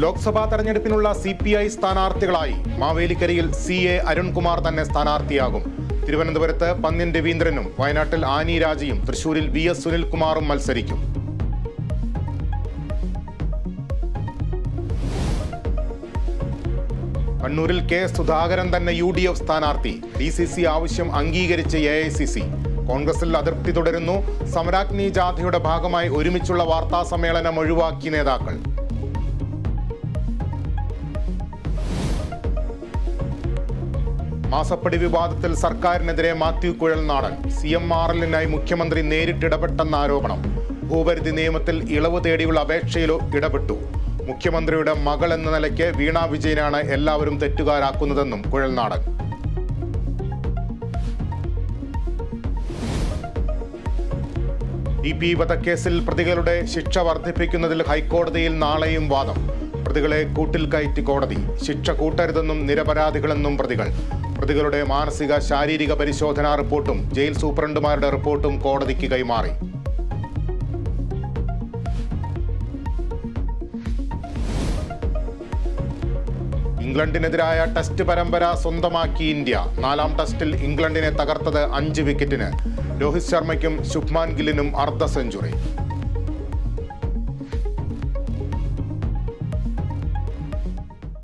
ലോക്സഭാ തെരഞ്ഞെടുപ്പിനുള്ള CPI സ്ഥാനാർത്ഥികളായി മാവേലിക്കരയിൽ CA Arunkumar തന്നെ സ്ഥാനാർത്ഥിയാകും. തിരുവനന്തപുരത്ത് പന്ന്യൻ രവീന്ദ്രനും വയനാട്ടിൽ ആനി രാജയും തൃശൂരിൽ VS സുനിൽകുമാറും മത്സരിക്കും. കണ്ണൂരിൽ K സുധാകരൻ തന്നെ UDF സ്ഥാനാർത്ഥി. DCC ആവശ്യം അംഗീകരിച്ച് AICC. കോൺഗ്രസിൽ അതൃപ്തി തുടരുന്നു. സമരാഗ്നി ജാഥയുടെ ഭാഗമായി ഒരുമിച്ചുള്ള വാർത്താ സമ്മേളനം ഒഴിവാക്കി നേതാക്കൾ. മാസപ്പടി വിവാദത്തിൽ സർക്കാരിനെതിരെ മാത്യു കുഴൽനാടൻ. CMRL-നായി മുഖ്യമന്ത്രി നേരിട്ടിടപെട്ടെന്ന ആരോപണം. ഭൂപരിധി നിയമത്തിൽ ഇളവ് തേടിയുള്ള അപേക്ഷയിലോ ഇടപെട്ടു. മുഖ്യമന്ത്രിയുടെ മകൾ എന്ന നിലയ്ക്ക് വീണ വിജയനാണ് എല്ലാവരും തെറ്റുകാരാക്കുന്നതെന്നും കുഴൽനാടൻ. DP വധക്കേസിൽ പ്രതികളുടെ ശിക്ഷ വർദ്ധിപ്പിക്കുന്നതിൽ ഹൈക്കോടതിയിൽ നാളെയും വാദം. പ്രതികളെ കൂട്ടിൽ കയറ്റി കോടതി. ശിക്ഷ കൂട്ടരുതെന്നും നിരപരാധികളെന്നും പ്രതികൾ. പ്രതികളുടെ മാനസിക ശാരീരിക പരിശോധനാ റിപ്പോർട്ടും ജയിൽ സൂപ്രണ്ടുമാരുടെ റിപ്പോർട്ടും കോടതിക്ക് കൈമാറി. ഇംഗ്ലണ്ടിനെതിരായ ടെസ്റ്റ് പരമ്പര സ്വന്തമാക്കി ഇന്ത്യ. 4ാം ടെസ്റ്റിൽ ഇംഗ്ലണ്ടിനെ തകർത്തത് 5 വിക്കറ്റിന്. രോഹിത് ശർമ്മയ്ക്കും ശുഭ്മാൻ ഗില്ലിനും അർദ്ധ സെഞ്ചുറി.